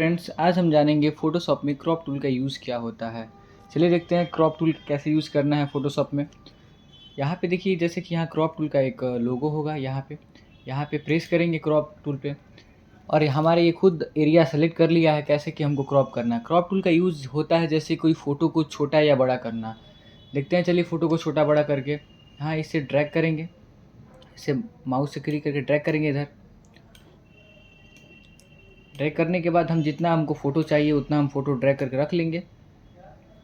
Friends, आज हम जानेंगे फ़ोटोशॉप में क्रॉप टूल का यूज़ क्या होता है। चलिए देखते हैं क्रॉप टूल कैसे यूज़ करना है फ़ोटोशॉप में। यहाँ पे देखिए, जैसे कि यहाँ क्रॉप टूल का एक लोगो होगा यहाँ पे प्रेस करेंगे क्रॉप टूल पे और हमारे ये खुद एरिया सेलेक्ट कर लिया है कैसे कि हमको क्रॉप करना है। क्रॉप टूल का यूज़ होता है जैसे कोई फ़ोटो को छोटा या बड़ा करना। देखते हैं, चलिए फ़ोटो को छोटा बड़ा करके यहाँ इसे ड्रैग करेंगे। इसे माउस से क्लिक करके ड्रैग करेंगे इधर। ड्रैग करने के बाद हम जितना हमको फ़ोटो चाहिए उतना हम फ़ोटो ड्रैग करके रख लेंगे।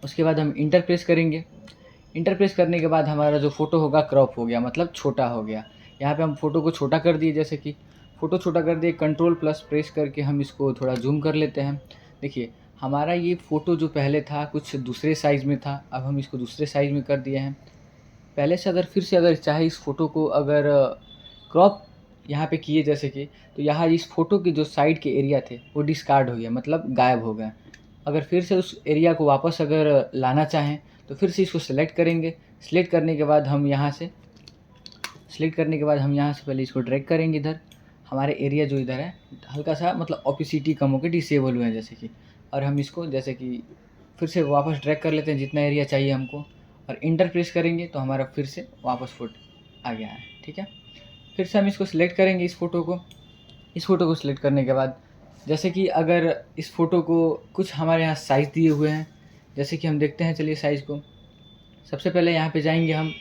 उसके बाद हम इंटर प्रेस करेंगे। इंटर प्रेस करने के बाद हमारा जो फ़ोटो होगा क्रॉप हो गया, मतलब छोटा हो गया। यहाँ पे हम फ़ोटो को छोटा कर दिए, जैसे कि फ़ोटो छोटा कर दिए, कंट्रोल प्लस प्रेस करके हम इसको थोड़ा जूम कर लेते हैं। देखिए, हमारा ये फ़ोटो जो पहले था कुछ दूसरे साइज़ में था, अब हम इसको दूसरे साइज़ में कर दिए हैं। पहले से फिर से अगर चाहे इस फ़ोटो को अगर क्रॉप यहाँ पे किए जैसे कि, तो यहाँ इस फ़ोटो के जो साइड के एरिया थे वो डिस्कार्ड हो गया, मतलब गायब हो गए। अगर फिर से उस एरिया को वापस अगर लाना चाहें तो फिर से इसको सेलेक्ट करेंगे। सेलेक्ट करने के बाद हम यहाँ से पहले इसको ड्रैग करेंगे इधर। हमारे एरिया जो इधर है हल्का सा मतलब ओपेसिटी कम होकर डिसेबल हुए हैं जैसे कि, और हम इसको जैसे कि फिर से वापस ड्रैग कर लेते हैं जितना एरिया चाहिए हमको, और इंटर प्रेस करेंगे तो हमारा फिर से वापस फुट आ गया है। ठीक है, फिर से हम इसको सिलेक्ट करेंगे इस फ़ोटो को सिलेक्ट करने के बाद जैसे कि अगर इस फ़ोटो को कुछ हमारे यहाँ साइज़ दिए हुए हैं, जैसे कि हम देखते हैं, चलिए साइज़ को सबसे पहले यहाँ पे जाएंगे हम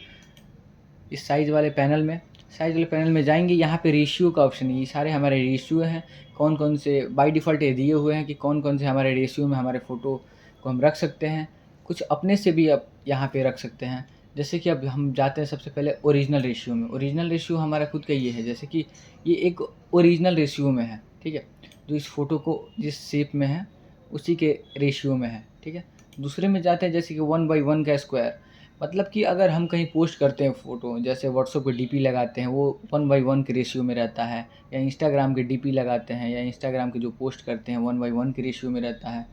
इस साइज़ वाले पैनल में जाएंगे। यहाँ पे रेशियो का ऑप्शन है, ये सारे हमारे रेशियो हैं, कौन कौन से बाय डिफ़ॉल्ट ये दिए हुए हैं कि कौन कौन से हमारे रेशियो में हमारे फ़ोटो को हम रख सकते हैं। कुछ अपने से भी अब यहाँ पे रख सकते हैं। जैसे कि अब हम जाते हैं सबसे पहले ओरिजिनल रेशियो में। ओरिजिनल रेशियो हमारा खुद का ये है, जैसे कि ये एक ओरिजिनल रेशियो में है। ठीक है, जो इस फ़ोटो को जिस शेप में है उसी के रेशियो में है। ठीक है, दूसरे में जाते हैं जैसे कि 1/1 का स्क्वायर, मतलब कि अगर हम कहीं पोस्ट करते हैं फ़ोटो, जैसे व्हाट्सएप पे डीपी लगाते हैं, वो 1/1 के रेशियो में रहता है, या इंस्टाग्राम के डीपी लगाते हैं या इंस्टाग्राम के जो पोस्ट करते हैं 1/1 के रेशियो में रहता है।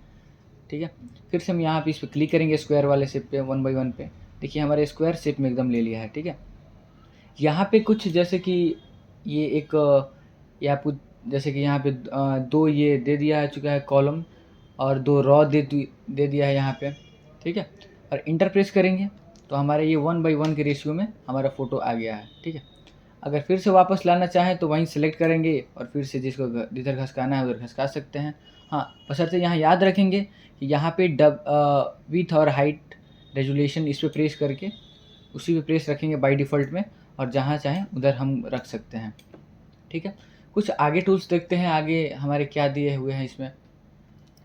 ठीक है, फिर से हम यहाँ पे इस पर क्लिक करेंगे स्क्वायर वाले शेप पे 1/1 पे। देखिए हमारे स्क्वायर शेप में एकदम ले लिया है। ठीक है, यहाँ पे कुछ जैसे कि ये एक ये आपको जैसे कि यहाँ पे दो ये दे दिया है चुका है कॉलम, और दो रॉ दे दिया है यहाँ पे। ठीक है, और इंटर प्रेस करेंगे तो हमारे ये 1/1 के रेशियो में हमारा फ़ोटो आ गया है। ठीक है, अगर फिर से वापस लाना चाहें तो वहीं सेलेक्ट करेंगे और फिर से जिसको जिधर खसकाना है उधर खसका सकते हैं। हाँ, बशर्ते यहाँ याद रखेंगे कि यहाँ पे विथ और हाइट रेजुलेशन इस पर प्रेस करके उसी पे प्रेस रखेंगे बाय डिफ़ॉल्ट में, और जहाँ चाहें उधर हम रख सकते हैं। ठीक है, कुछ आगे टूल्स देखते हैं आगे हमारे क्या दिए हुए हैं इसमें।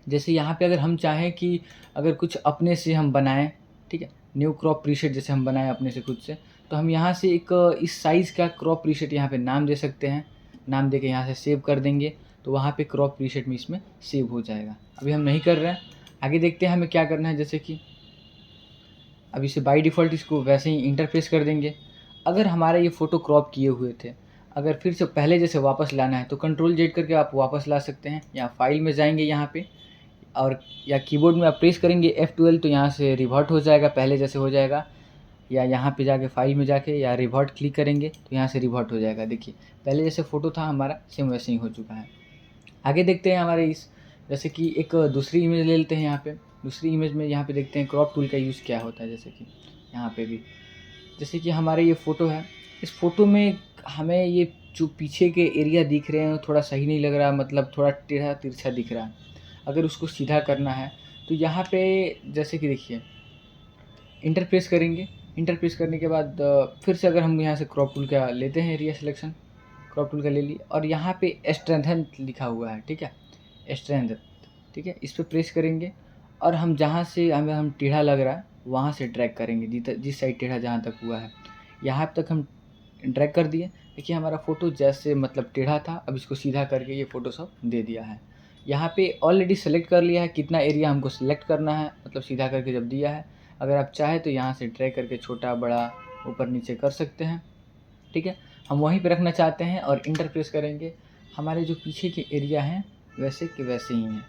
जैसे यहाँ पे अगर हम चाहें कि अगर कुछ अपने से हम बनाएं, ठीक है, न्यू क्रॉप प्रीसेट जैसे हम बनाएं अपने से खुद से, तो हम यहाँ से एक इस साइज़ का क्रॉप प्रीसेट यहाँ पे नाम दे सकते हैं। नाम दे के यहाँ से सेव कर देंगे तो वहाँ पे क्रॉप प्रीसेट में इसमें सेव हो जाएगा। अभी हम नहीं कर रहे हैं, आगे देखते हैं हमें क्या करना है। जैसे कि अब इसे बाय डिफ़ॉल्ट इसको वैसे ही इंटरफेस कर देंगे। अगर हमारा ये फ़ोटो क्रॉप किए हुए थे, अगर फिर से पहले जैसे वापस लाना है तो कंट्रोल जेड करके आप वापस ला सकते हैं। या फाइल में जाएंगे यहाँ पे, और या कीबोर्ड में आप प्रेस करेंगे F12 तो यहाँ से रिवर्ट हो जाएगा, पहले जैसे हो जाएगा। या यहाँ पे जाके फाइल में जाके या रिवर्ट क्लिक करेंगे तो यहाँ से रिवर्ट हो जाएगा। देखिए पहले जैसे फ़ोटो था हमारा सेम वैसे ही हो चुका है। आगे देखते हैं हमारे इस जैसे कि एक दूसरी इमेज ले लेते हैं। यहाँ पे दूसरी इमेज में यहाँ पे देखते हैं क्रॉप टूल का यूज़ क्या होता है। जैसे कि यहाँ पे भी जैसे कि हमारे ये फ़ोटो है, इस फ़ोटो में हमें ये जो पीछे के एरिया दिख रहे हैं थोड़ा सही नहीं लग रहा, मतलब थोड़ा टेढ़ा तिरछा दिख रहा है। अगर उसको सीधा करना है तो यहाँ पे जैसे कि देखिए इंटर प्रेस करेंगे। इंटर प्रेस करने के बाद फिर से अगर हम यहाँ से क्रॉप टूल का लेते हैं एरिया सिलेक्शन, क्रॉप टूल का ले लिए, और यहाँ पे स्ट्रेंथन लिखा हुआ है। ठीक है, स्ट्रेंथ, ठीक है, इस पर प्रेस करेंगे और हम जहाँ से हमें हम टेढ़ा लग रहा है वहाँ से ड्रैग करेंगे, जिस साइड टेढ़ा जहाँ तक हुआ है यहाँ तक हम ड्रैग कर दिए। देखिए हमारा फ़ोटो जैसे मतलब टेढ़ा था, अब इसको सीधा करके ये फ़ोटोशॉप दे दिया है। यहाँ पे ऑलरेडी सेलेक्ट कर लिया है कितना एरिया हमको सेलेक्ट करना है, मतलब सीधा करके जब दिया है। अगर आप चाहें तो यहाँ से ड्रैग करके छोटा बड़ा ऊपर नीचे कर सकते हैं। ठीक है, हम वहीं पे रखना चाहते हैं और इंटर प्रेस करेंगे। हमारे जो पीछे के एरिया हैं वैसे के वैसे ही हैं,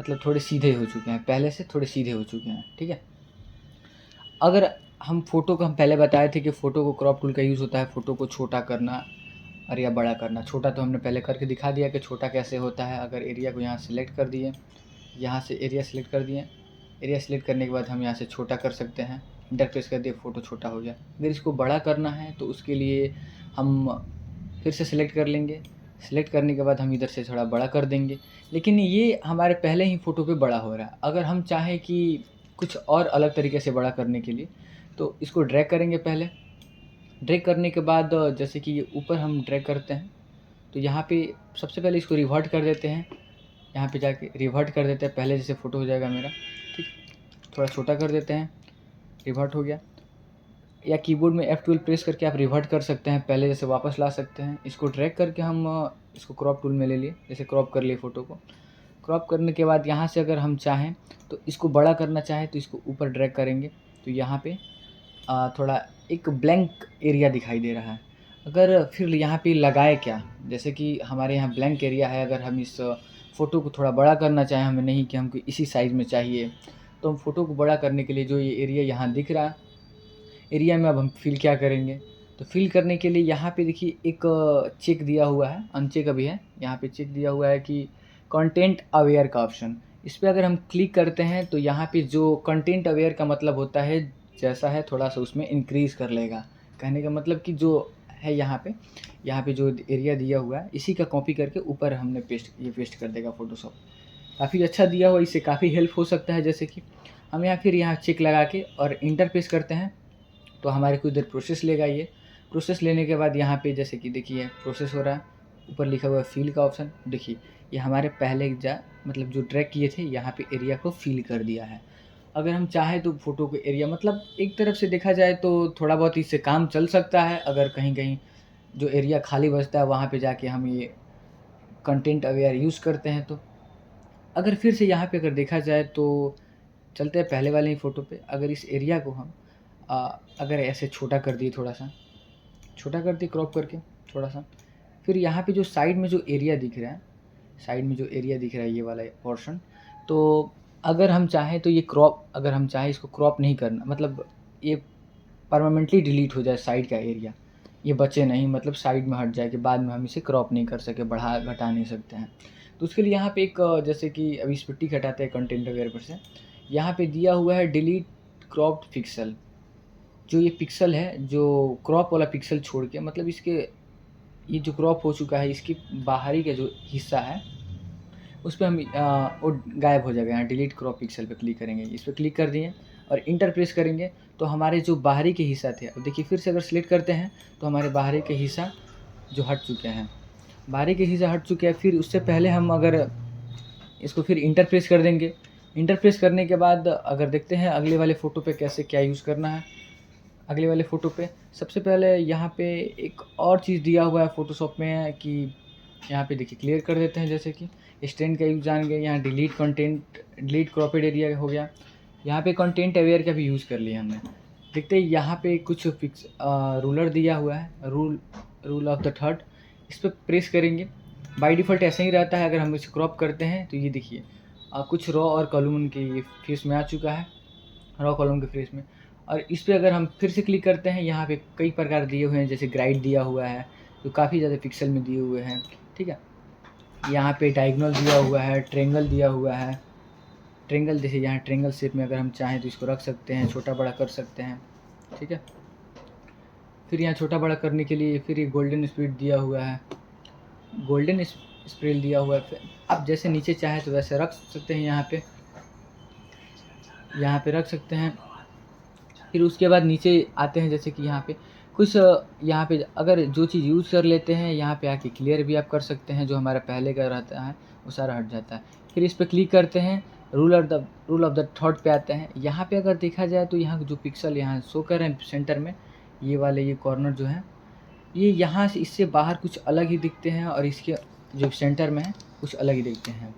मतलब थोड़े सीधे हो चुके हैं, पहले से थोड़े सीधे हो चुके हैं। ठीक है, अगर हम फ़ोटो को हम पहले बताए थे कि फ़ोटो को क्रॉप टूल का यूज़ होता है फ़ोटो को छोटा करना और या बड़ा करना। छोटा तो हमने पहले करके दिखा दिया कि छोटा कैसे होता है। अगर एरिया को यहाँ सेलेक्ट कर दिए, यहाँ से एरिया सेलेक्ट कर दिए, एरिया सेलेक्ट करने के बाद हम यहाँ से छोटा कर सकते हैं, इंटरप्रेस कर दिए, फ़ोटो छोटा हो गया। अगर इसको बड़ा करना है तो उसके लिए हम फिर से सिलेक्ट कर लेंगे, सिलेक्ट करने के बाद हम इधर से थोड़ा बड़ा कर देंगे। लेकिन ये हमारे पहले ही फ़ोटो पे बड़ा हो रहा है। अगर हम चाहें कि कुछ और अलग तरीके से बड़ा करने के लिए, तो इसको ड्रैग करेंगे। पहले ड्रैग करने के बाद जैसे कि ये ऊपर हम ड्रैग करते हैं, तो यहाँ पे सबसे पहले इसको रिवर्ट कर देते हैं। यहाँ पे जाके रिवर्ट कर देते हैं, पहले जैसे फ़ोटो हो जाएगा मेरा, ठीक। थोड़ा छोटा कर देते हैं, रिवर्ट हो गया। या कीबोर्ड में F12 प्रेस करके आप रिवर्ट कर सकते हैं, पहले जैसे वापस ला सकते हैं। इसको ड्रैग करके हम इसको क्रॉप टूल में ले लिए, जैसे क्रॉप कर लिए फ़ोटो को। क्रॉप करने के बाद यहाँ से अगर हम चाहें तो इसको बड़ा करना चाहें तो इसको ऊपर ड्रैग करेंगे, तो यहाँ पे थोड़ा एक ब्लैंक एरिया दिखाई दे रहा है। अगर फिर यहाँ पे लगाए क्या, जैसे कि हमारे यहाँ ब्लैंक एरिया है, अगर हम इस फ़ोटो को थोड़ा बड़ा करना चाहें, हमें नहीं कि हमको इसी साइज़ में चाहिए, तो हम फ़ोटो को बड़ा करने के लिए जो ये एरिया यहाँ दिख रहा है, एरिया में अब हम फिल क्या करेंगे, तो फिल करने के लिए यहाँ पे देखिए एक चेक दिया हुआ है, अनचेक अभी है, यहाँ पे चेक दिया हुआ है कि कंटेंट अवेयर का ऑप्शन। इस पर अगर हम क्लिक करते हैं तो यहाँ पे जो कंटेंट अवेयर का मतलब होता है, जैसा है थोड़ा सा उसमें इंक्रीज़ कर लेगा। कहने का मतलब कि जो है यहाँ पे जो एरिया दिया हुआ है, इसी का कॉपी करके ऊपर हमने पेस्ट कर देगा फ़ोटोशॉप। काफ़ी अच्छा दिया हुआ, इससे काफ़ी हेल्प हो सकता है। जैसे कि हम यहाँ चेक लगा के और इंटर पेस्ट करते हैं, तो हमारे को इधर प्रोसेस लेगा। ये प्रोसेस लेने के बाद यहाँ पे जैसे कि देखिए प्रोसेस हो रहा है, ऊपर लिखा हुआ है फिल का ऑप्शन। देखिए ये हमारे पहले मतलब जो ड्रैग किए थे, यहाँ पे एरिया को फिल कर दिया है। अगर हम चाहें तो फ़ोटो को एरिया, मतलब एक तरफ से देखा जाए तो थोड़ा बहुत इससे काम चल सकता है। अगर कहीं कहीं जो एरिया खाली बचता है, वहाँ पे जाके हम ये कंटेंट अवेयर यूज़ करते हैं। तो अगर फिर से यहाँ पे अगर देखा जाए तो चलते हैं पहले वाले ही फ़ोटो पे। अगर इस एरिया को हम अगर ऐसे छोटा कर दिए, थोड़ा सा छोटा कर दिए क्रॉप करके थोड़ा सा, फिर यहाँ पे जो साइड में जो एरिया दिख रहा है, साइड में जो एरिया दिख रहा है ये वाला पोर्शन, तो अगर हम चाहें तो ये अगर हम चाहें इसको क्रॉप नहीं करना, मतलब ये परमानेंटली डिलीट हो जाए साइड का एरिया, ये बचे नहीं, मतलब साइड में हट जाए कि बाद में हम इसे क्रॉप नहीं कर सके, बढ़ा घटा नहीं सकते हैं। तो उसके लिए यहाँ पे एक जैसे कि अभी इस पर टिक हटाते हैं कंटेंट अवेयर पर से, यहाँ पे दिया हुआ है डिलीट क्रॉप्ड पिक्सल। जो ये पिक्सल है, जो क्रॉप वाला पिक्सल छोड़ के, मतलब इसके ये जो क्रॉप हो चुका है, इसकी बाहरी का जो हिस्सा है उस पर हम वो गायब हो जाएगा। यहाँ डिलीट क्रॉप पिक्सल पे क्लिक करेंगे, इस पर क्लिक कर दिए और इंटर प्रेस करेंगे, तो हमारे जो बाहरी के हिस्सा थे, अब देखिए फिर से अगर सिलेक्ट करते हैं तो हमारे बाहरी के हिस्सा जो हट चुके हैं, बाहरी के हिस्सा हट चुके हैं। फिर उससे पहले हम अगर इसको फिर इंटर प्रेस कर देंगे, इंटर प्रेस करने के बाद अगर देखते हैं अगले वाले फ़ोटो पे कैसे क्या यूज़ करना है। अगले वाले फ़ोटो पे सबसे पहले यहाँ पे एक और चीज़ दिया हुआ है फ़ोटोशॉप में कि यहाँ पे देखिए क्लियर कर देते हैं, जैसे कि स्टैंड का यूज़ जान गए। यहाँ डिलीट क्रॉपेड एरिया हो गया। यहाँ पे कंटेंट अवेयर का भी यूज़ कर लिया हमने। देखते हैं यहाँ पे कुछ फिक्स रूलर दिया हुआ है, रूल ऑफ द थर्ड, इस पर प्रेस करेंगे। बाय डिफ़ॉल्ट ऐसा ही रहता है। अगर हम इसे क्रॉप करते हैं तो ये देखिए कुछ रॉ और कॉलम के फेस में आ चुका है, रॉ कॉलम के फेस में। और इस पे अगर हम फिर से क्लिक करते हैं, यहाँ पे कई प्रकार दिए हुए हैं, जैसे ग्राइड दिया हुआ है जो काफ़ी ज़्यादा पिक्सल में दिए हुए हैं, ठीक है। यहाँ पे डायगोनल दिया हुआ है, ट्रेंगल दिया हुआ है। ट्रेंगल जैसे यहाँ ट्रेंगल शेप में अगर हम चाहें तो इसको रख सकते हैं, छोटा बड़ा कर सकते हैं, ठीक है। फिर यहाँ छोटा बड़ा करने के लिए फिर ये गोल्डन स्पीड दिया हुआ है, गोल्डन स्प्रेल दिया हुआ है। आप जैसे नीचे चाहें तो वैसे रख सकते हैं, यहाँ पे रख सकते हैं। फिर उसके बाद नीचे आते हैं, जैसे कि यहाँ पे कुछ यहाँ पे अगर जो चीज़ यूज़ कर लेते हैं, यहाँ पे आके क्लियर भी आप कर सकते हैं। जो हमारा पहले का रहता है वो सारा हट जाता है। फिर इस पर क्लिक करते हैं, रूल ऑफ द थर्ड पे आते हैं। यहाँ पे अगर देखा जाए तो यहाँ जो पिक्सल यहाँ शो कर रहे हैं सेंटर में, ये वाले ये कॉर्नर जो है, ये यहाँ से इससे बाहर कुछ अलग ही दिखते हैं और इसके जो सेंटर में है कुछ अलग ही दिखते हैं,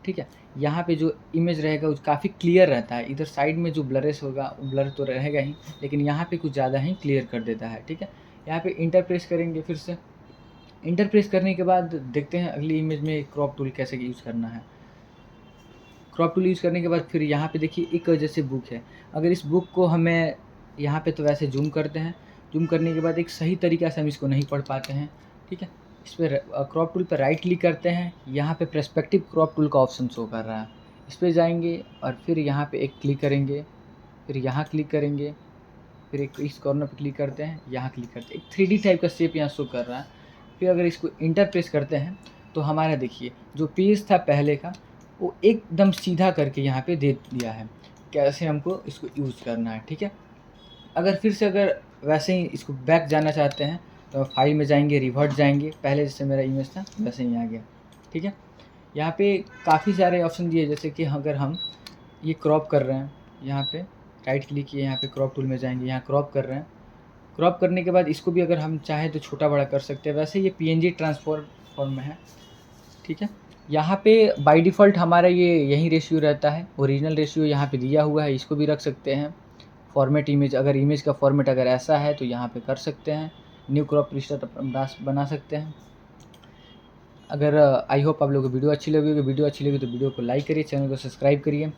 ठीक है। यहाँ पे जो इमेज रहेगा वो काफ़ी क्लियर रहता है। इधर साइड में जो ब्लरेस होगा, ब्लर तो रहेगा ही, लेकिन यहाँ पे कुछ ज़्यादा ही क्लियर कर देता है, ठीक है। यहाँ पे इंटर प्रेस करेंगे, फिर से इंटर प्रेस करने के बाद देखते हैं अगली इमेज में क्रॉप टूल कैसे यूज़ करना है। क्रॉप टूल यूज़ करने के बाद फिर यहाँ पे देखिए एक जैसे बुक है, अगर इस बुक को हमें यहाँ पे तो वैसे जूम करते हैं, जूम करने के बाद एक सही तरीक़ा से हम इसको नहीं पढ़ पाते हैं, ठीक है। इस पर क्रॉप टूल पर राइट क्लिक करते हैं, यहाँ पे पर्सपेक्टिव क्रॉप टूल का ऑप्शन शो कर रहा है, इस पर जाएंगे और फिर यहाँ पे एक क्लिक करेंगे, फिर यहाँ क्लिक करेंगे, फिर एक इस कॉर्नर पे क्लिक करते हैं, यहाँ क्लिक करते हैं, एक 3D टाइप का शेप यहाँ शो कर रहा है। फिर अगर इसको इंटर प्रेस करते हैं तो हमारा देखिए जो पेज था पहले का वो एकदम सीधा करके यहाँ पे दे दिया है, कैसे हमको इसको यूज़ करना है। ठीक है, अगर वैसे ही इसको बैक जाना चाहते हैं तो फाइल में जाएंगे, रिवर्ट जाएंगे, पहले जैसे मेरा इमेज था वैसे ही आ गया। ठीक है, यहाँ पे काफ़ी सारे ऑप्शन दिए, जैसे कि अगर हम ये क्रॉप कर रहे हैं, यहाँ पे राइट क्लिक किए, यहाँ पे क्रॉप टूल में जाएंगे, यहाँ क्रॉप कर रहे हैं, क्रॉप करने के बाद इसको भी अगर हम चाहें तो छोटा बड़ा कर सकते हैं। वैसे ये PNG ट्रांसफॉर्म फॉर्म में है। ठीक है, यहाँ पे बाय डिफ़ॉल्ट हमारा ये यही रेशियो रहता है, ओरिजिनल रेशियो यहाँ पे दिया हुआ है, इसको भी रख सकते हैं। फॉर्मेट इमेज, अगर इमेज का फॉर्मेट अगर ऐसा है तो यहाँ पे कर सकते हैं, न्यू क्रॉप रिस्टार्ट बना सकते हैं। अगर आई होप आप लोगों को वीडियो अच्छी लगी तो वीडियो को लाइक करिए, चैनल को सब्सक्राइब करिए।